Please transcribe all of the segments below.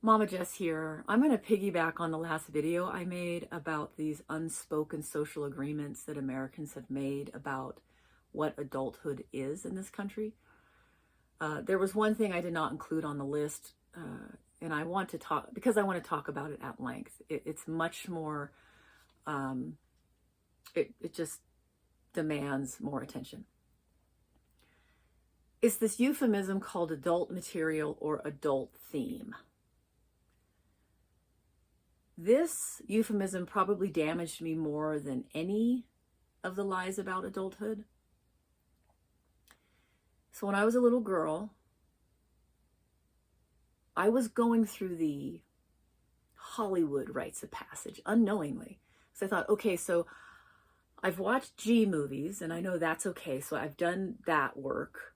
Mama Jess here. I'm going to piggyback on the last video I made about these unspoken social agreements that Americans have made about what adulthood is in this country. There was one thing I did not include on the list, and I want to talk, because I want to talk about it at length. It's much more, it just demands more attention. It's this euphemism called adult material or adult theme. This euphemism probably damaged me more than any of the lies about adulthood. So when I was a little girl, I was going through the Hollywood rites of passage unknowingly. So I thought, okay, so I've watched G movies and I know that's okay. So I've done that work.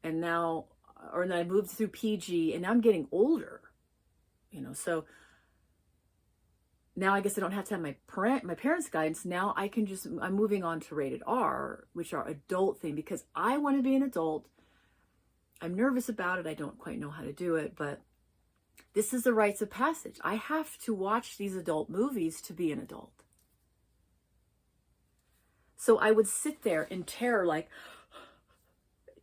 And now, or then I moved through PG and now I'm getting older, so now I guess I don't have to have my parents' guidance. Now I'm moving on to rated R, which are adult theme, because I want to be an adult. I'm nervous about it. I don't quite know how to do it, but this is the rites of passage. I have to watch these adult movies to be an adult. So I would sit there in terror, like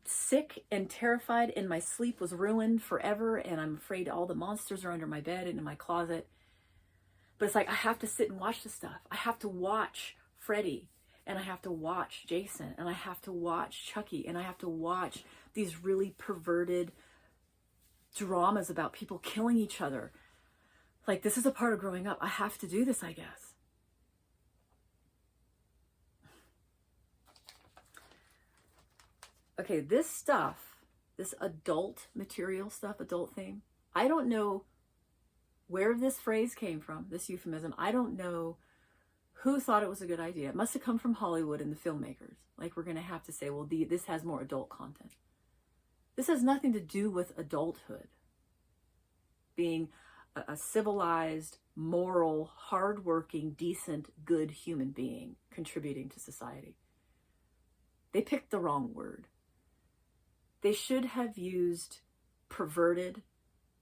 sick and terrified, and my sleep was ruined forever. And I'm afraid all the monsters are under my bed and in my closet. But it's like, I have to sit and watch this stuff. I have to watch Freddy, and I have to watch Jason, and I have to watch Chucky, and I have to watch these really perverted dramas about people killing each other. Like, this is a part of growing up. I have to do this, I guess. Okay, this stuff, this adult material stuff, adult theme, I don't know where this phrase came from, this euphemism. I don't know who thought it was a good idea. It must have come from Hollywood and the filmmakers. Like, we're going to have to say, well, this has more adult content. This has nothing to do with adulthood. Being a civilized, moral, hardworking, decent, good human being contributing to society. They picked the wrong word. They should have used perverted,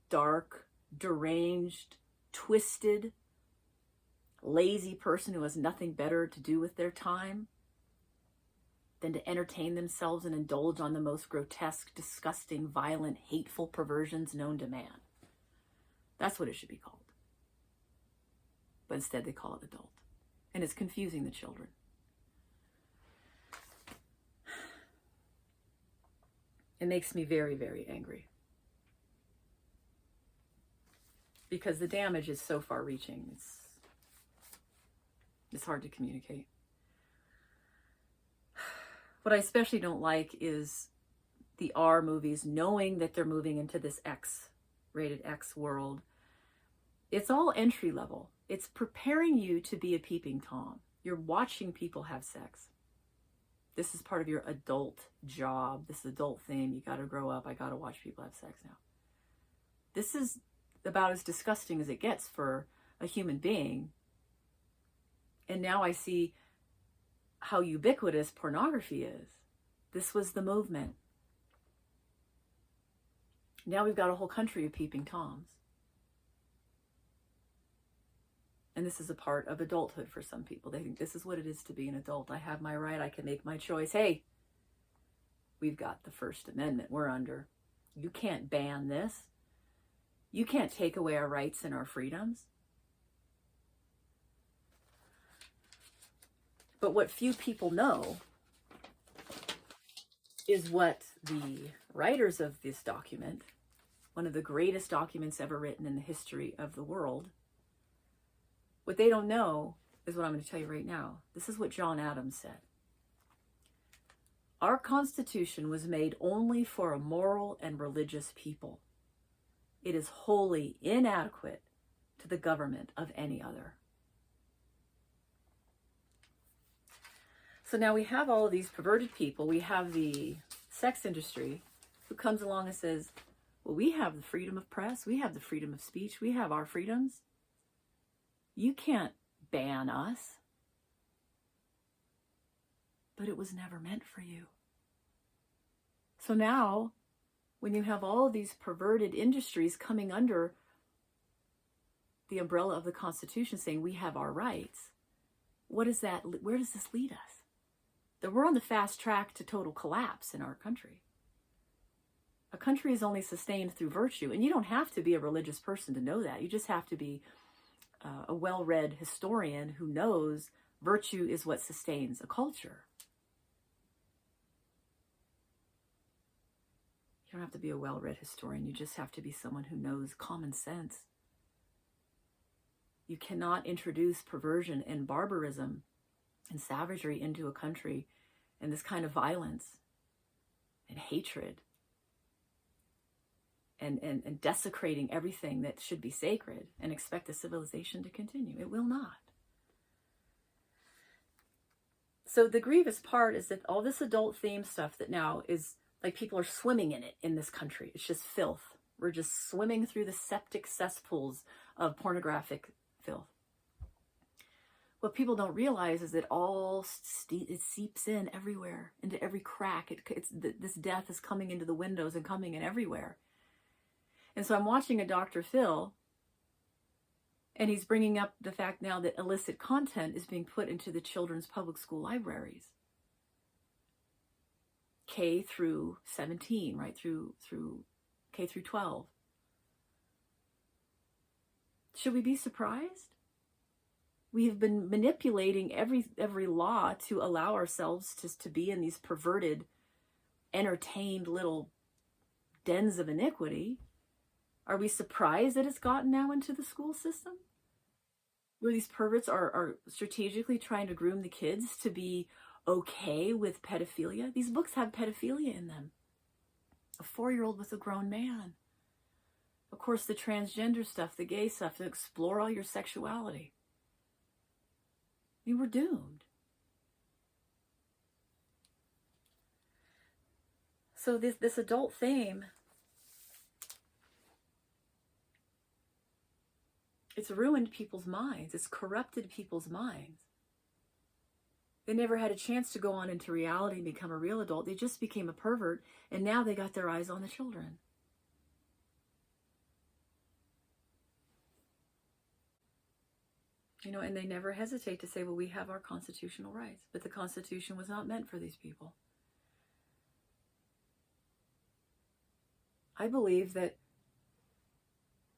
dark, deranged, twisted, lazy person who has nothing better to do with their time than to entertain themselves and indulge on the most grotesque, disgusting, violent, hateful perversions known to man. That's what it should be called. But instead they call it adult. And it's confusing the children. It makes me very, very angry. Because the damage is so far reaching. It's hard to communicate. What I especially don't like is the R movies, knowing that they're moving into this rated X world. It's all entry level. It's preparing you to be a peeping Tom. You're watching people have sex. This is part of your adult job. This adult thing. You got to grow up. I got to watch people have sex now. This is about as disgusting as it gets for a human being. And now I see how ubiquitous pornography is. This was the movement. Now we've got a whole country of peeping Toms. And this is a part of adulthood for some people. They think this is what it is to be an adult. I have my right. I can make my choice. Hey, we've got the First Amendment we're under. You can't ban this. You can't take away our rights and our freedoms. But what few people know is what the writers of this document, one of the greatest documents ever written in the history of the world, what they don't know is what I'm going to tell you right now. This is what John Adams said. Our Constitution was made only for a moral and religious people. It is wholly inadequate to the government of any other. So now we have all of these perverted people. We have the sex industry who comes along and says, well, we have the freedom of press. We have the freedom of speech. We have our freedoms. You can't ban us. But it was never meant for you. So now, when you have all of these perverted industries coming under the umbrella of the Constitution saying we have our rights, what is that? Where does this lead us? That we're on the fast track to total collapse in our country. A country is only sustained through virtue, and you don't have to be a religious person to know that. You just have to be a well-read historian who knows virtue is what sustains a culture. You don't have to be a well-read historian. You just have to be someone who knows common sense. You cannot introduce perversion and barbarism and savagery into a country, and this kind of violence and hatred and desecrating everything that should be sacred and expect the civilization to continue. It will not. So the grievous part is that all this adult theme stuff that now is like people are swimming in it in this country. It's just filth. We're just swimming through the septic cesspools of pornographic filth. What people don't realize is that it seeps in everywhere, into every crack. This death is coming into the windows and coming in everywhere. And so I'm watching a Dr. Phil, and he's bringing up the fact now that illicit content is being put into the children's public school libraries. K through 17, right through K through 12. Should we be surprised? We have been manipulating every law to allow ourselves to be in these perverted, entertained little dens of iniquity. Are we surprised that it's gotten now into the school system? Where these perverts are strategically trying to groom the kids to be okay with pedophilia. These books have pedophilia in them. A 4-year-old with a grown man. Of course, the transgender stuff, the gay stuff, to explore all your sexuality. I mean, we're doomed. So this adult theme, it's ruined people's minds. It's corrupted people's minds. They never had a chance to go on into reality and become a real adult. They just became a pervert, and now they got their eyes on the children. You know, and they never hesitate to say, well, we have our constitutional rights. But the Constitution was not meant for these people. I believe that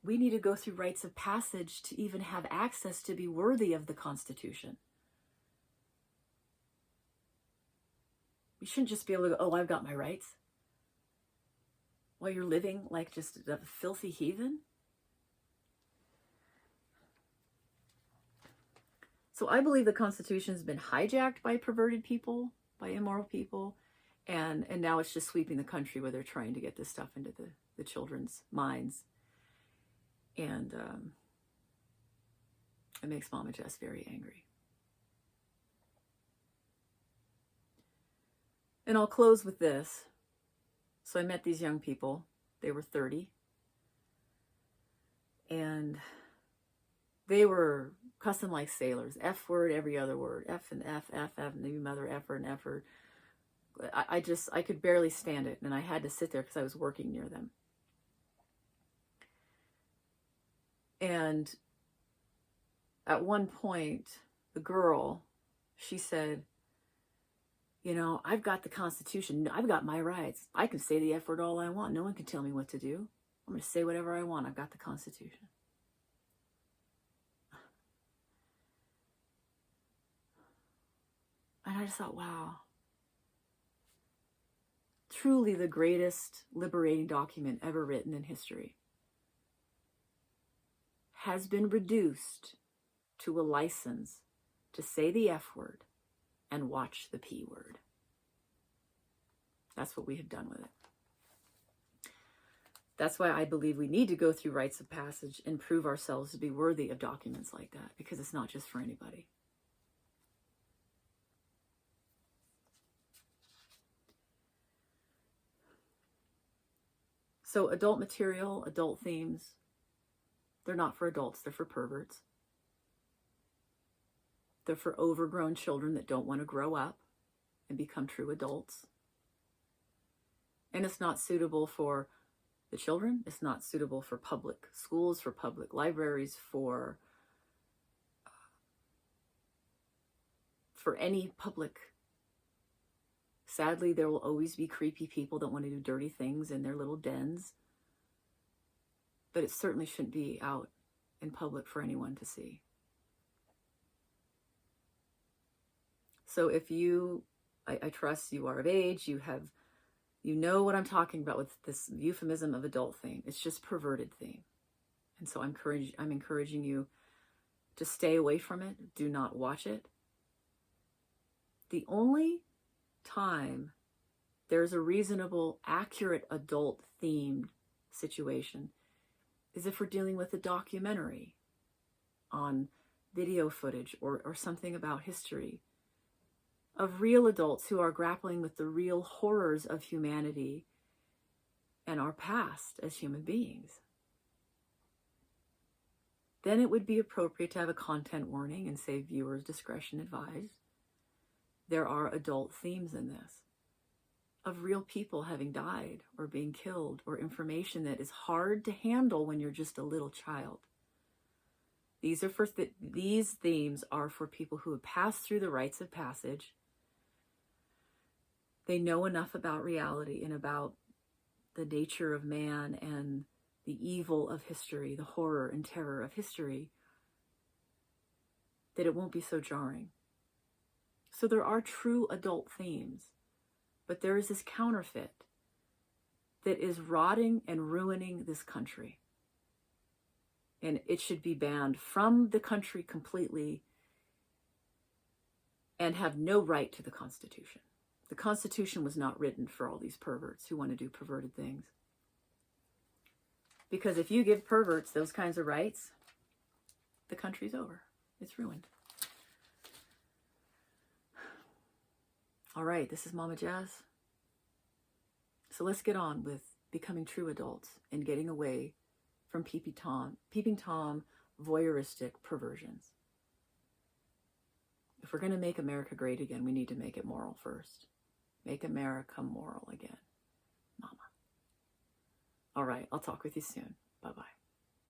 we need to go through rites of passage to even have access to be worthy of the Constitution. We shouldn't just be able to go, oh, I've got my rights, while you're living like just a filthy heathen. So I believe the Constitution has been hijacked by perverted people, by immoral people, and now it's just sweeping the country where they're trying to get this stuff into the children's minds. And it makes Mama Jess very angry. And I'll close with this. So I met these young people. They were 30. And they were cussing like sailors. F word, every other word. F and F, maybe mother effer and effer. I could barely stand it. And I had to sit there because I was working near them. And at one point, the girl, she said, you know, I've got the Constitution. I've got my rights. I can say the F word all I want. No one can tell me what to do. I'm going to say whatever I want. I've got the Constitution. And I just thought, wow. Truly the greatest liberating document ever written in history has been reduced to a license to say the F word and watch the P word. That's what we have done with it. That's why I believe we need to go through rites of passage and prove ourselves to be worthy of documents like that, because it's not just for anybody. So adult material, adult themes, they're not for adults, they're for perverts. They're for overgrown children that don't want to grow up and become true adults. And it's not suitable for the children. It's not suitable for public schools, for public libraries, for any public. Sadly, there will always be creepy people that want to do dirty things in their little dens. But it certainly shouldn't be out in public for anyone to see. So if you, I trust you are of age, you know what I'm talking about with this euphemism of adult theme. It's just perverted theme. And so I'm encouraging you to stay away from it. Do not watch it. The only time there's a reasonable, accurate adult themed situation is if we're dealing with a documentary on video footage or something about history of real adults who are grappling with the real horrors of humanity and our past as human beings. Then it would be appropriate to have a content warning and say viewers discretion advised. There are adult themes in this of real people having died or being killed, or information that is hard to handle when you're just a little child. These themes are for people who have passed through the rites of passage. They know enough about reality and about the nature of man and the evil of history, the horror and terror of history, that it won't be so jarring. So there are true adult themes, but there is this counterfeit that is rotting and ruining this country. And it should be banned from the country completely and have no right to the Constitution. The Constitution was not written for all these perverts who want to do perverted things. Because if you give perverts those kinds of rights, the country's over. It's ruined. All right, this is Mama Jess. So let's get on with becoming true adults and getting away from peeping Tom, voyeuristic perversions. If we're going to make America great again, we need to make it moral first. Make America moral again, Mama. All right, I'll talk with you soon. Bye-bye.